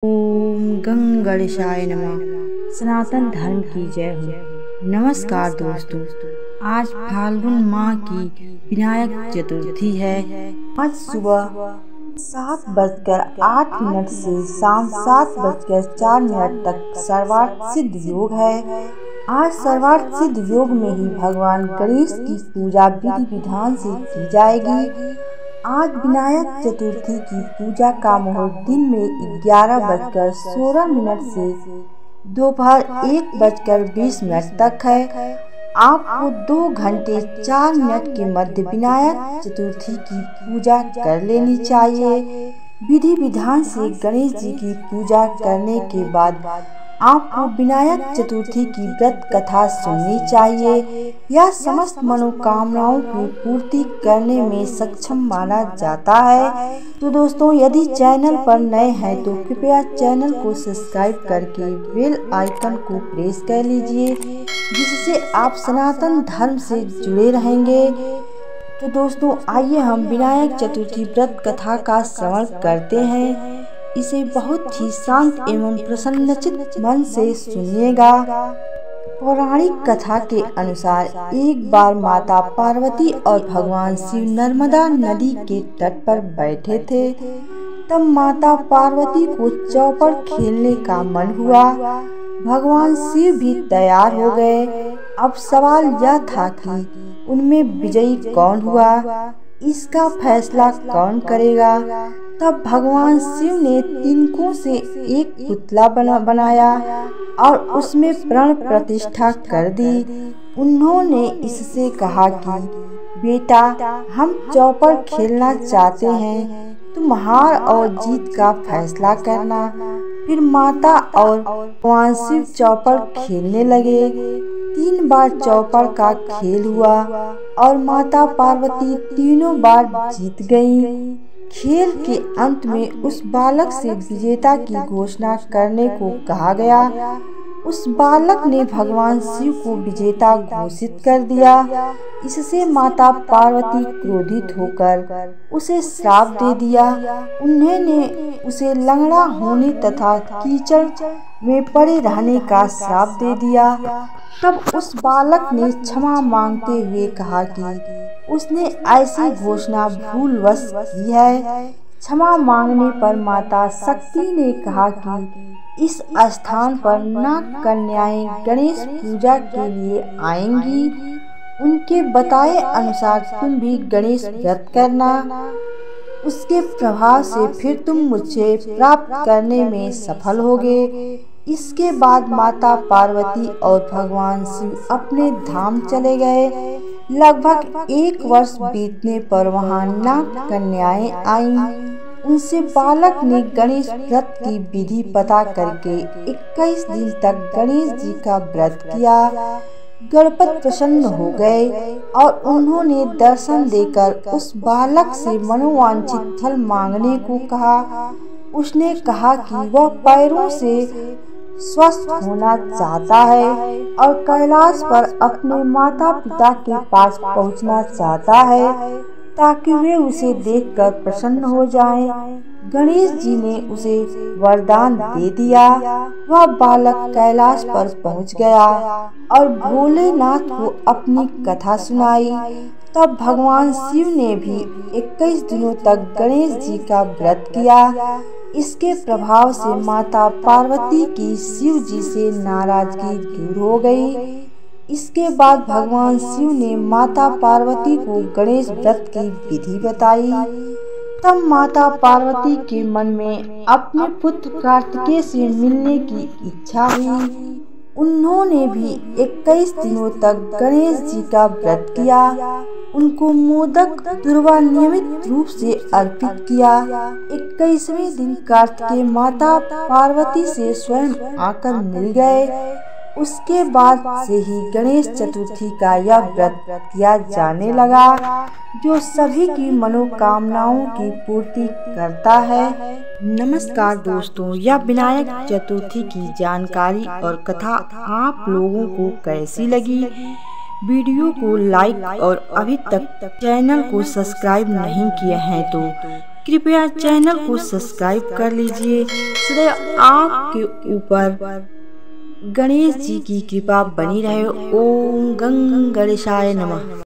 ओम गंग गणेशाय नमः। सनातन धर्म की जय हो। नमस्कार दोस्तों, आज फाल्गुन माह की विनायक चतुर्थी है। आज सुबह 7:08 से शाम 7:04 तक सर्वार्थ सिद्ध योग है। आज सर्वार्थ सिद्ध योग में ही भगवान गणेश की पूजा विधि विधान से की जाएगी। आज विनायक चतुर्थी की पूजा का मुहूर्त दिन में 11:16 से दोपहर 1:20 तक है। आपको 2 घंटे 4 मिनट के मध्य विनायक चतुर्थी की पूजा कर लेनी चाहिए। विधि विधान से गणेश जी की पूजा करने के बाद आपको विनायक चतुर्थी की व्रत कथा सुननी चाहिए। यह समस्त मनोकामनाओं की पूर्ति करने में सक्षम माना जाता है। तो दोस्तों, यदि चैनल पर नए हैं तो कृपया चैनल को सब्सक्राइब करके बेल आइकन को प्रेस कर लीजिए, जिससे आप सनातन धर्म से जुड़े रहेंगे। तो दोस्तों, आइए हम विनायक चतुर्थी व्रत कथा का श्रवण करते हैं। इसे बहुत ही शांत एवं प्रसन्नचित्त मन से सुनिएगा। पौराणिक कथा के अनुसार एक बार माता पार्वती और भगवान शिव नर्मदा नदी के तट पर बैठे थे। तब माता पार्वती को चौपड़ खेलने का मन हुआ। भगवान शिव भी तैयार हो गए। अब सवाल यह था कि उनमें विजयी कौन हुआ, इसका फैसला कौन करेगा। तब भगवान शिव ने तिनकों से एक पुतला बनाया और उसमें प्राण प्रतिष्ठा कर दी। उन्होंने इससे कहा कि बेटा, हम चौपड़ खेलना चाहते हैं, तुम हार और जीत का फैसला करना। फिर माता और भगवान शिव चौपड़ खेलने लगे। 3 बार चौपड़ का खेल हुआ और माता पार्वती तीनों बार जीत गईं। खेल के अंत में उस बालक से विजेता की घोषणा करने को कहा गया। उस बालक ने भगवान शिव को विजेता घोषित कर दिया। इससे माता पार्वती क्रोधित होकर उसे श्राप दे दिया। उन्होंने उसे लंगड़ा होने तथा कीचड़ में पड़े रहने का श्राप दे दिया। तब उस बालक ने क्षमा मांगते हुए कहा कि उसने ऐसी घोषणा भूलवश की है। क्षमा मांगने पर माता शक्ति ने कहा कि इस स्थान पर नाग कन्याएं गणेश पूजा के लिए आएंगी। उनके बताए अनुसार तुम भी गणेश व्रत करना। उसके प्रभाव से फिर तुम मुझे प्राप्त करने में सफल होगे। इसके बाद माता पार्वती और भगवान शिव अपने धाम चले गए। लगभग 1 वर्ष बीतने पर वहां नाग कन्याएं आईं। उनसे बालक ने गणेश व्रत की विधि पता करके 21 दिन तक गणेश जी का व्रत किया। गणपति प्रसन्न हो गए और उन्होंने दर्शन देकर उस बालक से मनोवांछित फल मांगने को कहा। उसने कहा कि वह पैरों से स्वस्थ होना चाहता है और कैलाश पर अपने माता पिता के पास पहुंचना चाहता है, ताकि वे उसे देखकर प्रसन्न हो जाएं। गणेश जी ने उसे वरदान दे दिया। वह बालक कैलाश पर पहुंच गया और भोलेनाथ को अपनी कथा सुनाई। तब भगवान शिव ने भी 21 दिनों तक गणेश जी का व्रत किया। इसके प्रभाव से माता पार्वती की शिव जी से नाराजगी दूर हो गई। इसके बाद भगवान शिव ने माता पार्वती को गणेश व्रत की विधि बताई। तब माता पार्वती के मन में अपने पुत्र कार्तिकेय से मिलने की इच्छा हुई। उन्होंने भी 21 दिनों तक गणेश जी का व्रत किया। उनको मोदक दुर्वा नियमित रूप से अर्पित किया। 21वें दिन कार्तिकेय माता पार्वती से स्वयं आकर मिल गए। उसके बाद से ही गणेश चतुर्थी का यह व्रत किया जाने लगा, जो सभी की मनोकामनाओं की पूर्ति करता है। नमस्कार दोस्तों, यह विनायक चतुर्थी की जानकारी और कथा आप लोगों को कैसी लगी? वीडियो को लाइक और अभी तक चैनल को सब्सक्राइब नहीं किए हैं तो कृपया चैनल को सब्सक्राइब कर लीजिए। सदैव आपके ऊपर गणेश जी की कृपा बनी रहे। ओम गंग गणेशाय नमः।